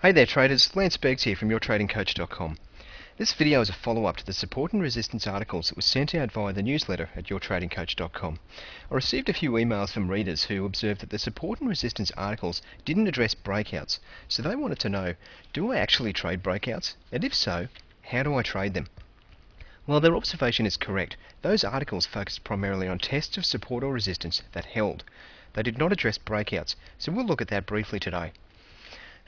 Hey there traders, Lance Beggs here from YourTradingCoach.com. This video is a follow-up to the support and resistance articles that was sent out via the newsletter at YourTradingCoach.com. I received a few emails from readers who observed that the support and resistance articles didn't address breakouts, so they wanted to know, do I actually trade breakouts? And if so, how do I trade them? Well, their observation is correct. Those articles focused primarily on tests of support or resistance that held. They did not address breakouts, so we'll look at that briefly today.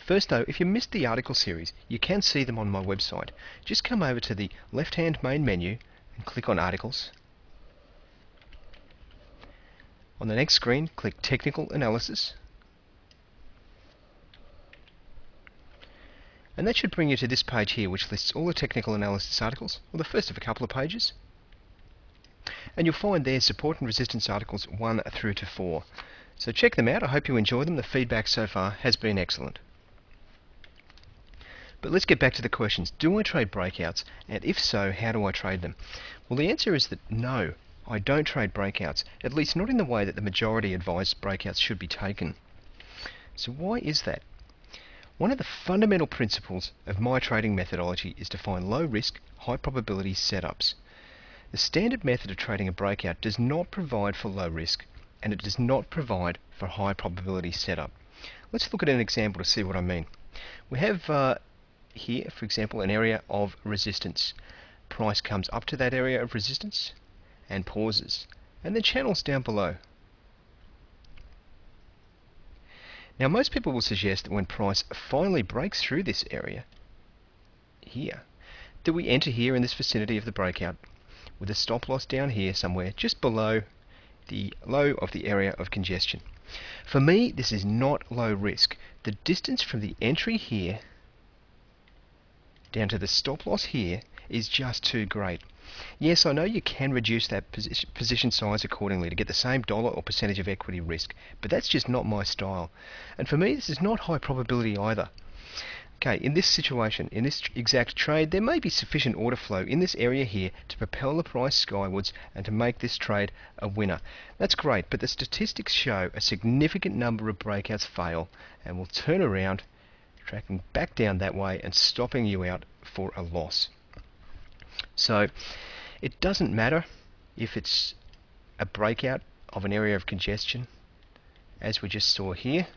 First though, if you missed the article series, you can see them on my website. Just come over to the left-hand main menu and click on Articles. On the next screen, click Technical Analysis. And that should bring you to this page here, which lists all the technical analysis articles, or the first of a couple of pages. And you'll find there support and resistance articles 1 through to 4. So check them out. I hope you enjoy them. The feedback so far has been excellent. But let's get back to the questions. Do I trade breakouts? And if so, how do I trade them? Well, the answer is that no, I don't trade breakouts, at least not in the way that the majority advise breakouts should be taken. So why is that? One of the fundamental principles of my trading methodology is to find low risk, high probability setups. The standard method of trading a breakout does not provide for low risk, and it does not provide for high probability setup. Let's look at an example to see what I mean. We have here, for example, an area of resistance. Price comes up to that area of resistance and pauses, and then channels down below. Now most people will suggest that when price finally breaks through this area here, that we enter here in this vicinity of the breakout with a stop loss down here somewhere just below the low of the area of congestion. For me, this is not low risk. The distance from the entry here down to the stop loss here is just too great. Yes, I know you can reduce that position size accordingly to get the same dollar or percentage of equity risk, but that's just not my style. And for me, this is not high probability either. Okay, in this situation, in this exact trade, there may be sufficient order flow in this area here to propel the price skywards and to make this trade a winner. That's great, but the statistics show a significant number of breakouts fail and will turn around, tracking back down that way and stopping you out for a loss. So it doesn't matter if it's a breakout of an area of congestion, as we just saw here,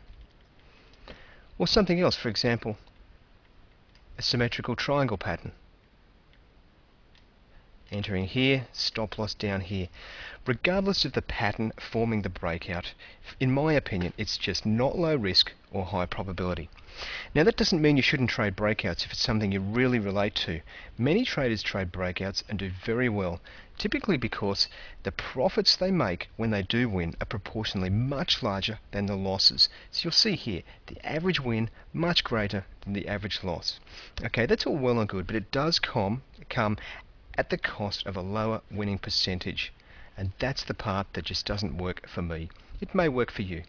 or something else, for example, a symmetrical triangle pattern. Entering here, stop loss down here. Regardless of the pattern forming the breakout, in my opinion, it's just not low risk or high probability. Now that doesn't mean you shouldn't trade breakouts if it's something you really relate to. Many traders trade breakouts and do very well, typically because the profits they make when they do win are proportionally much larger than the losses. So you'll see here, the average win much greater than the average loss. Okay, that's all well and good, but it does come at the cost of a lower winning percentage, and that's the part that just doesn't work for me. It may work for you.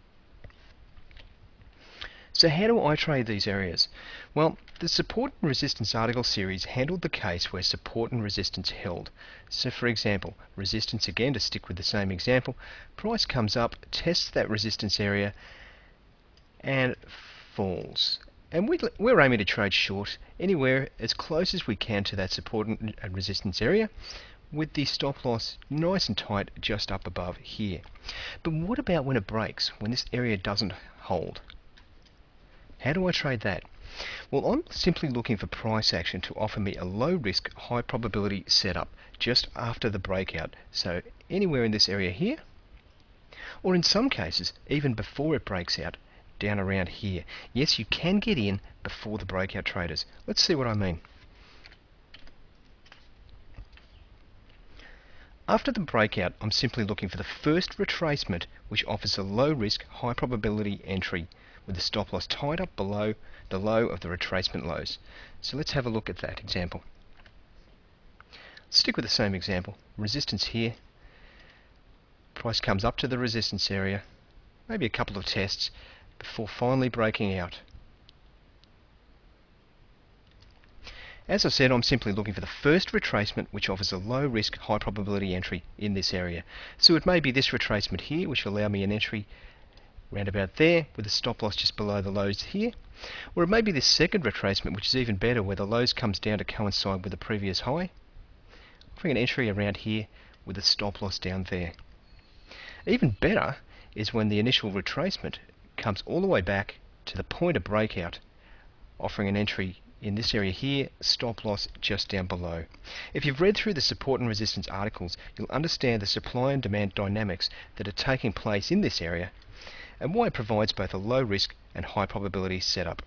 So how do I trade these areas? Well, the support and resistance article series handled the case where support and resistance held. So for example, resistance, again to stick with the same example, price comes up, tests that resistance area and falls. And we're aiming to trade short anywhere as close as we can to that support and resistance area, with the stop loss nice and tight just up above here. But what about when it breaks, when this area doesn't hold? How do I trade that? Well, I'm simply looking for price action to offer me a low risk, high probability setup just after the breakout. So anywhere in this area here, or in some cases even before it breaks out, down around here. Yes, you can get in before the breakout traders. Let's see what I mean. After the breakout, I'm simply looking for the first retracement which offers a low risk, high probability entry with the stop loss tied up below the low of the retracement lows. So let's have a look at that example. Stick with the same example. Resistance here. Price comes up to the resistance area, maybe a couple of tests, before finally breaking out. As I said, I'm simply looking for the first retracement which offers a low risk, high probability entry in this area. So it may be this retracement here, which will allow me an entry round about there with a stop loss just below the lows here. Or it may be this second retracement, which is even better, where the lows comes down to coincide with the previous high, offering an entry around here with a stop loss down there. Even better is when the initial retracement comes all the way back to the point of breakout, offering an entry in this area here, stop loss just down below. If you've read through the support and resistance articles, you'll understand the supply and demand dynamics that are taking place in this area and why it provides both a low risk and high probability setup.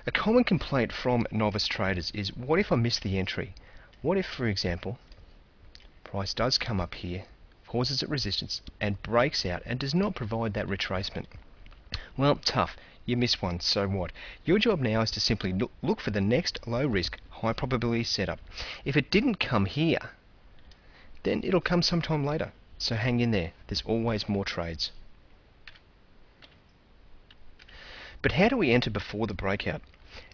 A common complaint from novice traders is, what if I miss the entry? What if, for example, price does come up here, pauses at resistance and breaks out and does not provide that retracement? Well, tough. You missed one, so what? Your job now is to simply look for the next low risk, high probability setup. If it didn't come here, then it'll come sometime later. So hang in there. There's always more trades. But how do we enter before the breakout?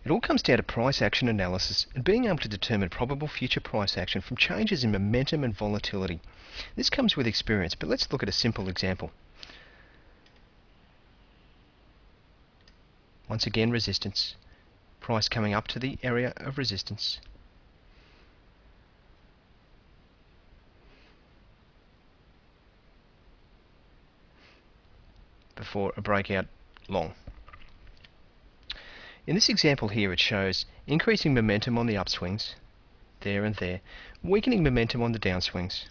It all comes down to price action analysis and being able to determine probable future price action from changes in momentum and volatility. This comes with experience, but let's look at a simple example. Once again, resistance. Price coming up to the area of resistance. Before a breakout long. In this example here, it shows increasing momentum on the upswings, there and there, weakening momentum on the downswings.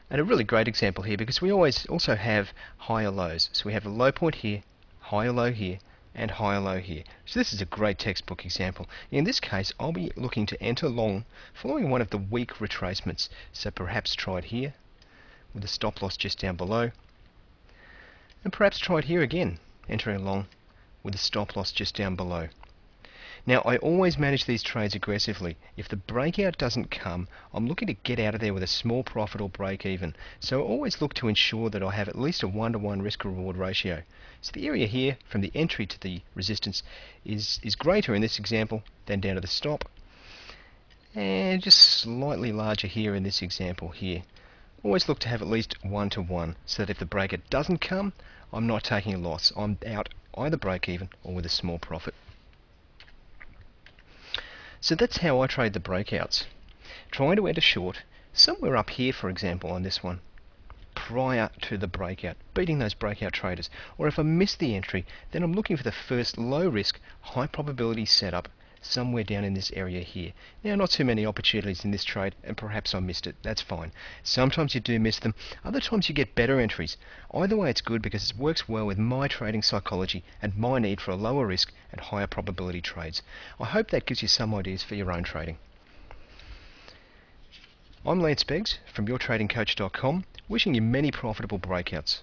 And a really great example here, because we always also have higher lows. So we have a low point here, higher low here, and higher low here. So this is a great textbook example. In this case, I'll be looking to enter long following one of the weak retracements. So perhaps try it here with a stop loss just down below, and perhaps try it here again, entering long with a stop loss just down below. Now, I always manage these trades aggressively. If the breakout doesn't come, I'm looking to get out of there with a small profit or break even. So I always look to ensure that I have at least a 1-to-1 risk-reward ratio. So the area here, from the entry to the resistance, is greater in this example than down to the stop. And just slightly larger here in this example here. Always look to have at least 1-to-1, so that if the breakout doesn't come, I'm not taking a loss. I'm out either break even or with a small profit. So that's how I trade the breakouts. Trying to enter short, somewhere up here for example on this one, prior to the breakout, beating those breakout traders. Or if I miss the entry, then I'm looking for the first low risk, high probability setup somewhere down in this area here. Now, not too many opportunities in this trade, and perhaps I missed it. That's fine. Sometimes you do miss them. Other times you get better entries. Either way, it's good because it works well with my trading psychology and my need for a lower risk and higher probability trades. I hope that gives you some ideas for your own trading. I'm Lance Beggs from YourTradingCoach.com, wishing you many profitable breakouts.